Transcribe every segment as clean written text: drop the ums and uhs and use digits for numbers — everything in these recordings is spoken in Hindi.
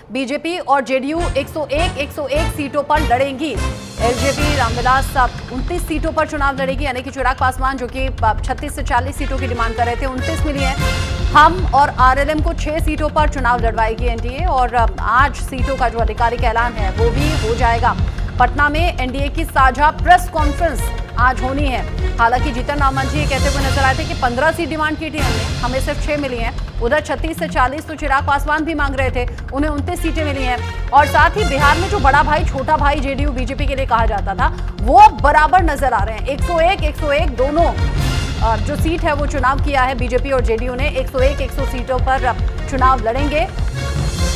बीजेपी और जेडीयू 101 सीटों पर लड़ेंगी। एलजेपी रामविलास 29 सीटों पर चुनाव लड़ेगी, यानी कि चिराग पासवान जो कि 36 से 40 सीटों की डिमांड कर रहे थे 29 मिली है। हम और आरएलएम को 6 सीटों पर चुनाव लड़वाएगी एनडीए, और आज सीटों का जो आधिकारिक ऐलान है वो भी हो जाएगा। पटना में एनडीए की साझा प्रेस कॉन्फ्रेंस आज होनी है। हालांकि जीतन राम मांझी ये कहते हुए नजर आए थे कि 15 सीट डिमांड की थी हमने, हमें सिर्फ 6 मिली हैं। उधर 36 से 40 तो चिराग पासवान भी मांग रहे थे, उन्हें 29 सीटें मिली हैं। और साथ ही बिहार में जो बड़ा भाई छोटा भाई जेडीयू बीजेपी के लिए कहा जाता था वो बराबर नजर आ रहे हैं। 101 दोनों जो सीट है वो चुनाव किया है बीजेपी और जेडीयू ने। 100 सीटों पर चुनाव लड़ेंगे।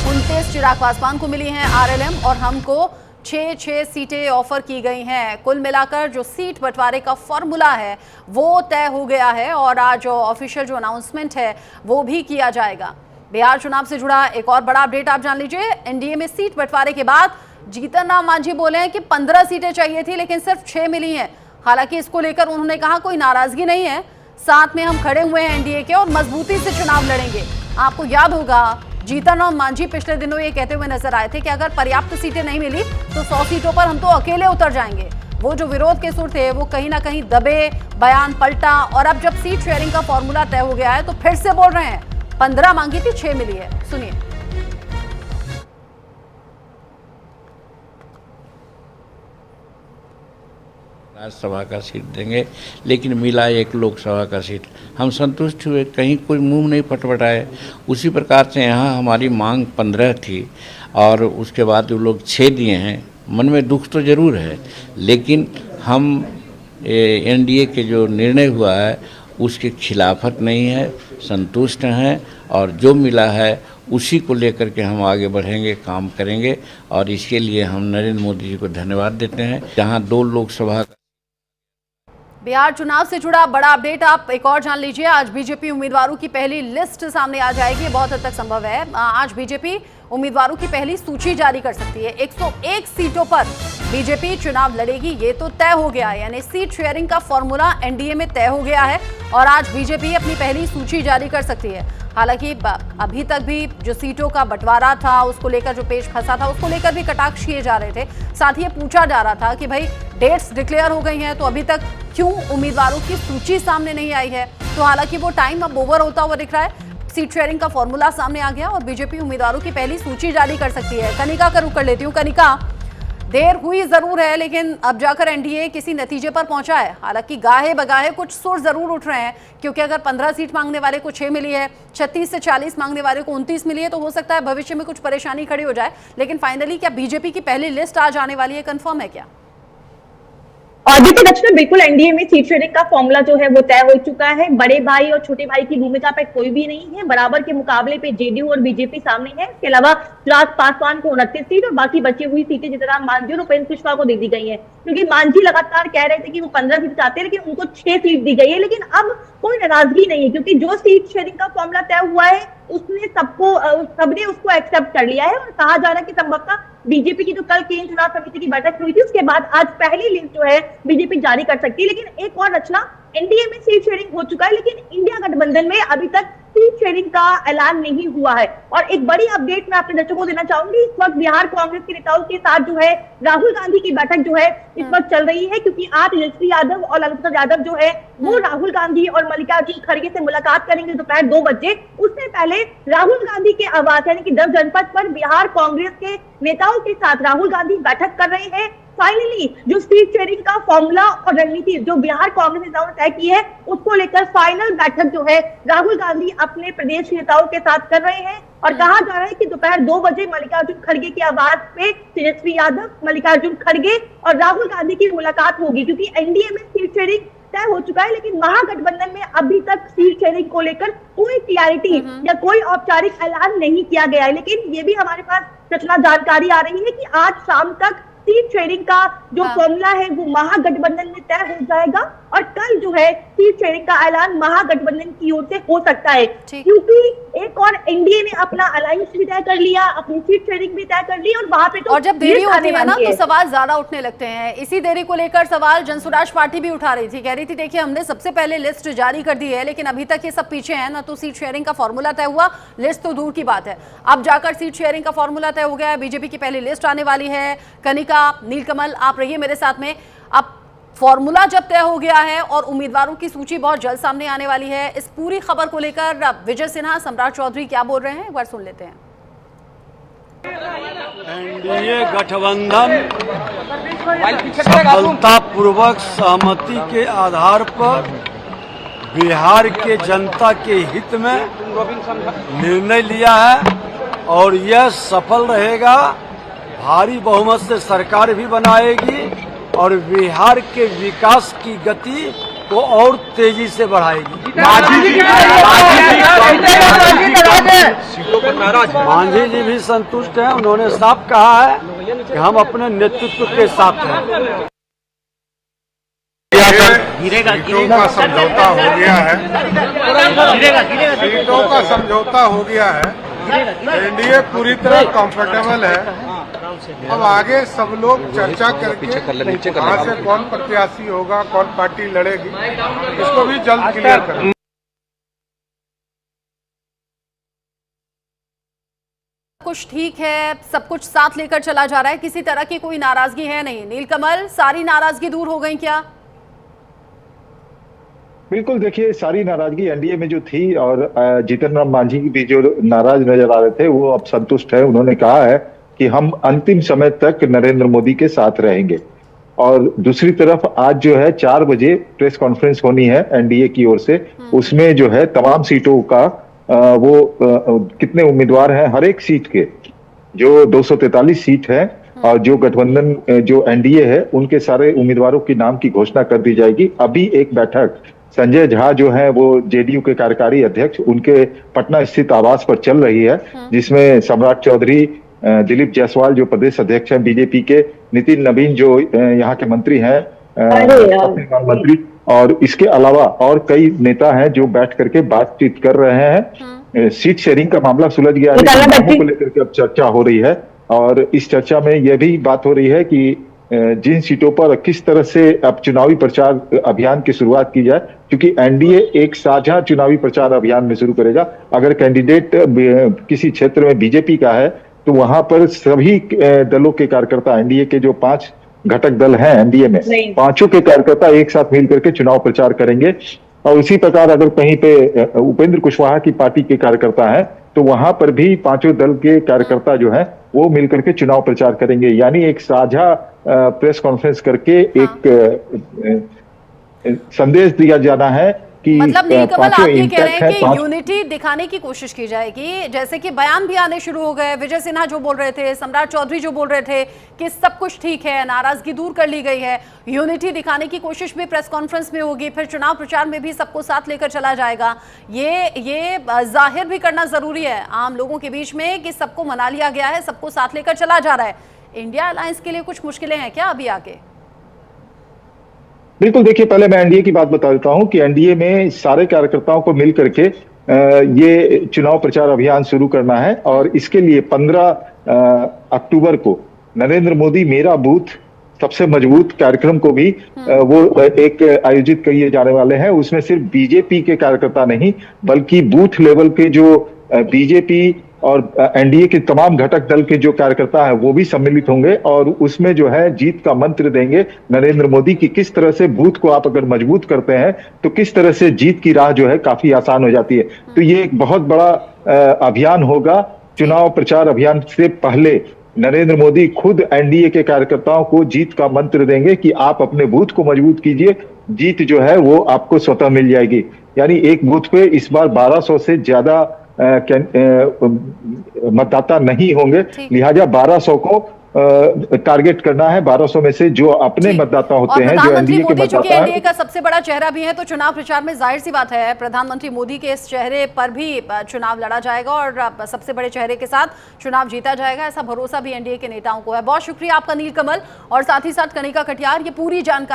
29 चिराग पासवान को मिली हैं आरएलएम, और हमको 6 सीटें ऑफर की गई हैं। कुल मिलाकर जो सीट बंटवारे का फॉर्मूला है वो तय हो गया है, और आज ऑफिशियल जो अनाउंसमेंट है वो भी किया जाएगा। बिहार चुनाव से जुड़ा एक और बड़ा अपडेट आप जान लीजिए। एनडीए में सीट बंटवारे के बाद जीतन राम मांझी बोले हैं कि 15 सीटें चाहिए थी लेकिन सिर्फ 6 मिली हैं। हालांकि इसको लेकर उन्होंने कहा कोई नाराजगी नहीं है, साथ में हम खड़े हुए हैं एनडीए के और मजबूती से चुनाव लड़ेंगे। आपको याद होगा जीतन राम मांझी पिछले दिनों ये कहते हुए नजर आए थे कि अगर पर्याप्त सीटें नहीं मिली तो 100 सीटों पर हम तो अकेले उतर जाएंगे। वो जो विरोध के सुर थे वो कहीं ना कहीं दबे, बयान पलटा, और अब जब सीट शेयरिंग का फॉर्मूला तय हो गया है तो फिर से बोल रहे हैं 15 मांगी थी 6 मिली है। सुनिए। राज्यसभा का सीट देंगे, लेकिन मिला एक लोकसभा का सीट। हम संतुष्ट हुए, कहीं कोई मुंह नहीं फटफटाए। उसी प्रकार से यहाँ हमारी मांग 15 थी और उसके बाद वो लोग 6 दिए हैं। मन में दुख तो ज़रूर है, लेकिन हम एनडीए के जो निर्णय हुआ है उसके खिलाफत नहीं है, संतुष्ट हैं, और जो मिला है उसी को लेकर के हम आगे बढ़ेंगे, काम करेंगे। और इसके लिए हम नरेंद्र मोदी जी को धन्यवाद देते हैं। जहाँ 2 लोकसभा बिहार चुनाव से जुड़ा बड़ा अपडेट आप एक और जान लीजिए। आज बीजेपी उम्मीदवारों की पहली लिस्ट सामने आ जाएगी, बहुत हद तक संभव है। आज बीजेपी उम्मीदवारों की पहली सूची जारी कर सकती है। 101 सीटों पर बीजेपी चुनाव लड़ेगी, ये तो तय हो गया है, यानी सीट शेयरिंग का फॉर्मूला एनडीए में तय हो गया है और आज बीजेपी अपनी पहली सूची जारी कर सकती है। हालांकि अभी तक भी जो सीटों का बंटवारा था उसको लेकर जो पेच फंसा था उसको लेकर भी कटाक्ष किए जा रहे थे। साथ ही ये पूछा जा रहा था कि भाई डेट्स डिक्लेयर हो गई हैं तो अभी तक क्यों उम्मीदवारों की सूची सामने नहीं आई है। तो हालांकि वो टाइम अब ओवर होता हुआ दिख रहा है। सीट शेयरिंग का फॉर्मूला सामने आ गया और बीजेपी उम्मीदवारों की पहली सूची जारी कर सकती है। कनिका का रुख कर लेती हूँ। कनिका, देर हुई जरूर है लेकिन अब जाकर एनडीए किसी नतीजे पर पहुंचा है। हालांकि गाहे बगाहे कुछ सुर जरूर उठ रहे हैं, क्योंकि अगर 15 सीट मांगने वाले को 6 मिली है, 36 से 40 मांगने वाले को 29 मिली है, तो हो सकता है भविष्य में कुछ परेशानी खड़ी हो जाए। लेकिन फाइनली क्या बीजेपी की पहली लिस्ट आज आने वाली है, कंफर्म है क्या? और देखिए दक्षिण, बिल्कुल एनडीए में सीट शेयरिंग का फॉर्मूला जो है वो तय हो चुका है। बड़े भाई और छोटे भाई की भूमिका पे कोई भी नहीं है। बराबर के मुकाबले पे जेडीयू और बीजेपी सामने है। इसके अलावा चिराग पासवान को 29 सीट और बाकी बची हुई सीटें जीतन राम मांझी और उपेंद्र कुशवाहा को दे दी गई है, क्योंकि मांझी लगातार कह रहे थे कि वो 15 सीट चाहते हैं, लेकिन उनको 6 सीट दी गई है। लेकिन अब कोई नाराजगी नहीं है, क्योंकि जो सीट शेयरिंग का फॉर्मूला तय हुआ है उसने सबने उसको एक्सेप्ट कर लिया है। और कहा जा रहा है कि संभवतः बीजेपी की जो कल केंद्रीय चुनाव समिति की बैठक हुई थी उसके बाद आज पहली लिस्ट जो है बीजेपी जारी कर सकती है। लेकिन एक और रचना, एनडीए में सीट शेयरिंग हो चुका है लेकिन इंडिया गठबंधन में अभी तक सीट शेयरिंग का ऐलान नहीं हुआ है। और एक बड़ी अपडेट मैं अपने दर्शकों को देना चाहूंगी। इस वक्त बिहार कांग्रेस के नेताओं के साथ जो है राहुल गांधी की बैठक जो है इस वक्त चल रही है, क्योंकि आज तेजस्वी यादव और लालू प्रसाद यादव जो है वो राहुल गांधी और मल्लिकार्जुन खड़गे से मुलाकात करेंगे दोपहर 2 बजे। उससे पहले राहुल गांधी के आवास यानी कि 10 जनपद पर बिहार कांग्रेस के नेताओं के साथ राहुल गांधी बैठक कर रहे हैं। फाइनली जो सीट शेयरिंग का फॉर्मूला और रणनीति जो बिहार कांग्रेस नेताओं ने तय की है उसको लेकर फाइनल बैठक जो है राहुल गांधी अपने प्रदेश नेताओं के साथ कर रहे हैं। और कहा जा रहा है कि दोपहर 2 बजे मल्लिकार्जुन खड़गे के आवास पे तेजस्वी यादव, मल्लिकार्जुन खड़गे और राहुल गांधी की मुलाकात होगी, क्योंकि एनडीए में सीट शेयरिंग तय हो चुका है लेकिन महागठबंधन में अभी तक सीट शेयरिंग को लेकर कोई क्लियरिटी या कोई औपचारिक ऐलान नहीं किया गया है। लेकिन ये भी हमारे पास सूचना जानकारी आ रही है कि आज शाम तक सीट शेयरिंग का जो फॉर्मूला है वो महागठबंधन में तय हो जाएगा और कल जो है सीट शेयरिंग का ऐलान महागठबंधन की ओर से हो सकता है, ठीक। क्योंकि एक और एनडीए ने अपना अलायंस भी तय कर लिया, अपनी सीट शेयरिंग भी तय कर ली और वहां पे तो और जब देरी भीड़ होती आने है ना वाली तो सवाल ज्यादा उठने लगते हैं। इसी देरी को लेकर सवाल जनसुराज पार्टी भी उठा रही थी, कह रही थी देखिए हमने सबसे पहले लिस्ट जारी कर दी है, लेकिन अभी तक ये सब पीछे है ना, तो सीट शेयरिंग का फॉर्मूला तय हुआ, लिस्ट तो दूर की बात है, अब जाकर सीट शेयरिंग का फॉर्मूला तय हो गया है, बीजेपी की पहली लिस्ट आने वाली है। कनिका, नीलकमल, आप रहिए मेरे साथ में। अब फॉर्मूला जब तय हो गया है और उम्मीदवारों की सूची बहुत जल्द सामने आने वाली है, इस पूरी खबर को लेकर विजय सिन्हा, सम्राट चौधरी क्या बोल रहे हैं, एक बार सुन लेते हैं। एनडीए गठबंधन सफलतापूर्वक सहमति के आधार पर बिहार के जनता के हित में निर्णय लिया है और यह सफल रहेगा। भारी बहुमत से सरकार भी बनाएगी और बिहार के विकास की गति को और तेजी से बढ़ाएगी। मांझी जी भी संतुष्ट हैं, उन्होंने साफ कहा है कि हम अपने नेतृत्व के साथ हैं। सीटों का समझौता हो गया है, सीटों का समझौता हो गया है, एनडीए पूरी तरह कंफर्टेबल है। अब आगे सब लोग चर्चा करके कहाँ से कौन प्रत्याशी होगा, कौन पार्टी लड़ेगी, इसको भी जल्द क्लियर करें। कुछ ठीक है, सब कुछ साथ लेकर चला जा रहा है, किसी तरह की कोई नाराजगी है नहीं। नीलकमल, सारी नाराजगी दूर हो गई क्या? बिल्कुल, देखिए सारी नाराजगी एनडीए में जो थी और जीतन राम मांझी भी जो नाराज नजर आ रहे थे वो अब संतुष्ट है। उन्होंने कहा है कि हम अंतिम समय तक नरेंद्र मोदी के साथ रहेंगे। और दूसरी तरफ आज जो है 4 बजे प्रेस कॉन्फ्रेंस होनी है एनडीए की ओर से, उसमें जो है तमाम सीटों का कितने उम्मीदवार हैं हर एक सीट के, जो 243 सीट है और जो गठबंधन जो एनडीए है उनके सारे उम्मीदवारों के नाम की घोषणा कर दी जाएगी। अभी एक बैठक संजय झा जो है वो जेडीयू के कार्यकारी अध्यक्ष, उनके पटना स्थित आवास पर चल रही है, जिसमें सम्राट चौधरी, दिलीप जायसवाल जो प्रदेश अध्यक्ष हैं बीजेपी के, नितिन नवीन जो यहाँ के मंत्री हैं, मंत्री, और इसके अलावा और कई नेता हैं जो बैठ करके बातचीत कर रहे हैं। सीट शेयरिंग का मामला सुलझ गया है, नामों को लेकर के अब चर्चा हो रही है और इस चर्चा में यह भी बात हो रही है कि जिन सीटों पर किस तरह से अब चुनावी प्रचार अभियान की शुरुआत की जाए, क्योंकि एनडीए एक साझा चुनावी प्रचार अभियान में शुरू करेगा। अगर कैंडिडेट किसी क्षेत्र में बीजेपी का है तो वहां पर सभी दलों के कार्यकर्ता, एनडीए के जो 5 घटक दल हैं एनडीए में, पांचों के कार्यकर्ता एक साथ मिल करके चुनाव प्रचार करेंगे। और इसी प्रकार अगर कहीं पे उपेंद्र कुशवाहा की पार्टी के कार्यकर्ता हैं तो वहां पर भी पांचों दल के कार्यकर्ता जो हैं वो मिलकर के चुनाव प्रचार करेंगे। यानी एक साझा प्रेस कॉन्फ्रेंस करके एक संदेश दिया जाना है कि मतलब नीलकमल आप ये कह रहे हैं कि यूनिटी दिखाने की कोशिश की जाएगी, जैसे कि बयान भी आने शुरू हो गए, विजय सिन्हा जो बोल रहे थे, सम्राट चौधरी जो बोल रहे थे कि सब कुछ ठीक है, नाराजगी दूर कर ली गई है, यूनिटी दिखाने की कोशिश भी प्रेस कॉन्फ्रेंस में होगी, फिर चुनाव प्रचार में भी सबको साथ लेकर चला जाएगा। ये जाहिर भी करना जरूरी है आम लोगों के बीच में कि सबको मना लिया गया है, सबको साथ लेकर चला जा रहा है। इंडिया अलायंस के लिए कुछ मुश्किलें हैं क्या अभी आगे? बिल्कुल, देखिए पहले मैं एनडीए की बात बता देता हूं कि एनडीए में सारे कार्यकर्ताओं को मिल करके ये चुनाव प्रचार अभियान शुरू करना है और इसके लिए 15 अक्टूबर को नरेंद्र मोदी मेरा बूथ सबसे मजबूत कार्यक्रम को भी वो एक आयोजित किए जाने वाले हैं। उसमें सिर्फ बीजेपी के कार्यकर्ता नहीं बल्कि बूथ लेवल के जो बीजेपी और एनडीए के तमाम घटक दल के जो कार्यकर्ता हैं वो भी सम्मिलित होंगे और उसमें जो है जीत का मंत्र देंगे नरेंद्र मोदी की। किस तरह से बूथ को आप अगर मजबूत करते हैं तो किस तरह से जीत की राह जो है काफी आसान हो जाती है। तो ये एक बहुत बड़ा अभियान होगा। चुनाव प्रचार अभियान से पहले नरेंद्र मोदी खुद एनडीए के कार्यकर्ताओं को जीत का मंत्र देंगे कि आप अपने बूथ को मजबूत कीजिए, जीत जो है वो आपको स्वतः मिल जाएगी। यानी एक बूथ पे इस बार 1200 से ज्यादा मतदाता नहीं होंगे, लिहाजा 1200 को टारगेट करना है। 1200 में से जो अपने मतदाता होते हैं, जो एनडीए के मतदाता हैं, एनडीए का सबसे बड़ा चेहरा भी है, तो चुनाव प्रचार में जाहिर सी बात है प्रधानमंत्री मोदी के इस चेहरे पर भी चुनाव लड़ा जाएगा और सबसे बड़े चेहरे के साथ चुनाव जीता जाएगा, ऐसा भरोसा भी एनडीए के नेताओं को है। बहुत शुक्रिया आपका नीलकमल और साथ ही साथ कनिका कटियार, ये पूरी जानकारी